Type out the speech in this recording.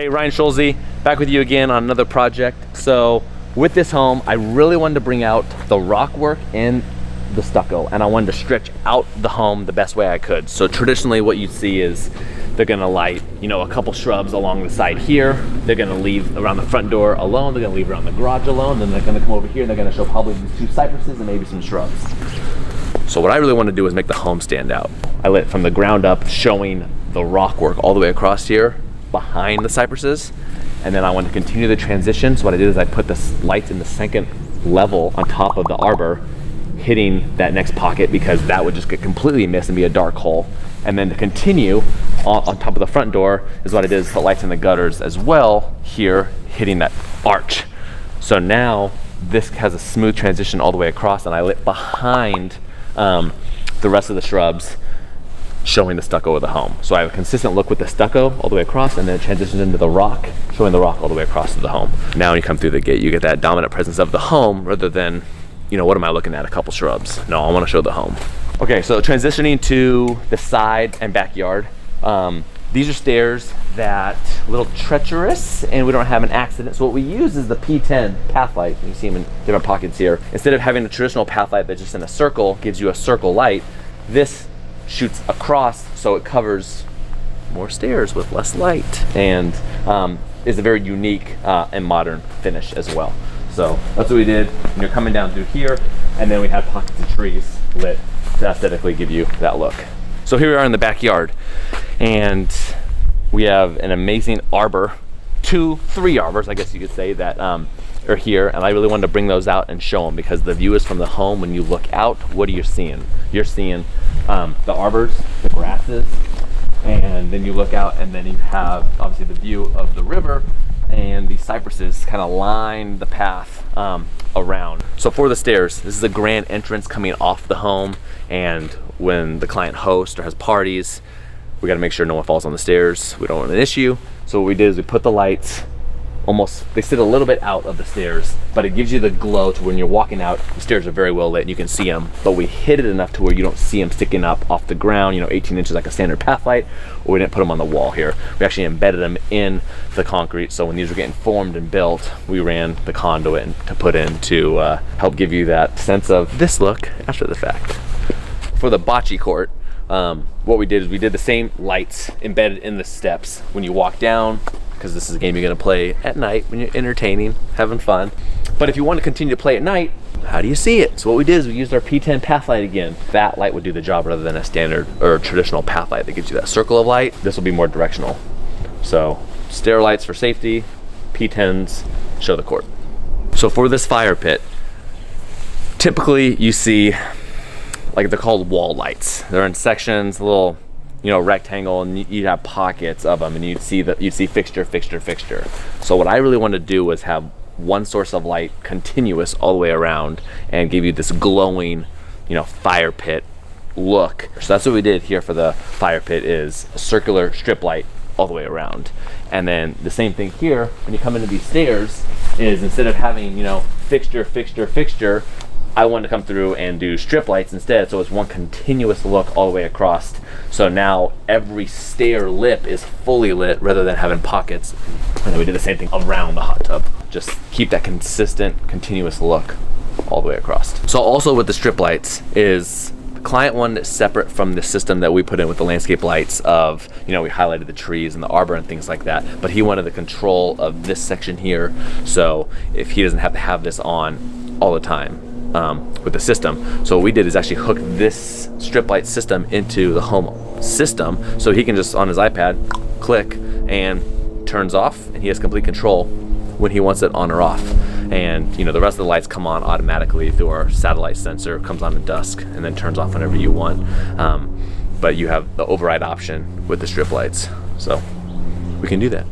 Hey, Ryan Schulze, back with you again on another project. So with this home, I really wanted to bring out the rock work and the stucco, and I wanted to stretch out the home the best way I could. So traditionally what you see is they're gonna light, a couple shrubs along the side here. They're gonna leave around the front door alone. They're gonna leave around the garage alone. Then they're gonna come over here and they're gonna show probably these two cypresses and maybe some shrubs. So what I really want to do is make the home stand out. I lit from the ground up, showing the rock work all the way across here behind the cypresses. And then I want to continue the transition. So what I did is I put the lights in the second level on top of the arbor, hitting that next pocket because that would just get completely missed and be a dark hole. And then to continue on top of the front door is what I did is put lights in the gutters as well here, hitting that arch. So now this has a smooth transition all the way across, and I lit behind the rest of the shrubs, showing the stucco of the home. So I have a consistent look with the stucco all the way across, and then it transitions into the rock, showing the rock all the way across to the home. Now when you come through the gate, you get that dominant presence of the home rather than, what am I looking at, a couple shrubs? No, I want to show the home. Okay, so transitioning to the side and backyard. These are stairs that a little treacherous, and we don't have an accident. So what we use is the P10 path light. You see them in different pockets here. Instead of having a traditional path light that's just in a circle, gives you a circle light, this shoots across, so it covers more stairs with less light, and is a very unique and modern finish as well. So that's what we did. And you're coming down through here, and then we have pockets of trees lit to aesthetically give you that look. So here we are in the backyard, and we have an amazing arbor, three arbors, I guess you could say, that are here, and I really wanted to bring those out and show them because the view is from the home. When you look out, what are you seeing? You're seeing the arbors, the grasses, and then you look out and then you have obviously the view of the river, and these cypresses kind of line the path around. So for the stairs, this is a grand entrance coming off the home, and when the client hosts or has parties, we got to make sure no one falls on the stairs. We don't want an issue. So what we did is we put the lights they sit a little bit out of the stairs, but it gives you the glow to when you're walking out. The stairs are very well lit and you can see them, but we hid it enough to where you don't see them sticking up off the ground, 18 inches like a standard path light, or we didn't put them on the wall here. We actually embedded them in the concrete, so when these were getting formed and built, we ran the conduit to put in to help give you that sense of this look after the fact. For the bocce court, what we did is we did the same lights embedded in the steps when you walk down, because this is a game you're going to play at night when you're entertaining, having fun. But if you want to continue to play at night, how do you see it? So what we did is we used our P10 path light again. That light would do the job rather than a standard or traditional path light that gives you that circle of light. This will be more directional. So stair lights for safety, P10s show the court. So for this fire pit, typically you see, like, they're called wall lights. They're in sections, a little rectangle, and you'd have pockets of them, and you'd see fixture, fixture, fixture. So what I really wanted to do was have one source of light continuous all the way around and give you this glowing, fire pit look. So that's what we did here for the fire pit, is a circular strip light all the way around. And then the same thing here, when you come into these stairs, is instead of having, fixture, fixture, fixture, I wanted to come through and do strip lights instead, so it's one continuous look all the way across. So now every stair lip is fully lit rather than having pockets. And then we did the same thing around the hot tub. Just keep that consistent, continuous look all the way across. So also with the strip lights is the client wanted it separate from the system that we put in with the landscape lights of, we highlighted the trees and the arbor and things like that, but he wanted the control of this section here. So if he doesn't have to have this on all the time, with the system. So what we did is actually hook this strip light system into the home system, so he can just on his iPad click and turns off, and he has complete control when he wants it on or off. And the rest of the lights come on automatically through our satellite sensor, comes on at dusk and then turns off whenever you want. But you have the override option with the strip lights, so we can do that.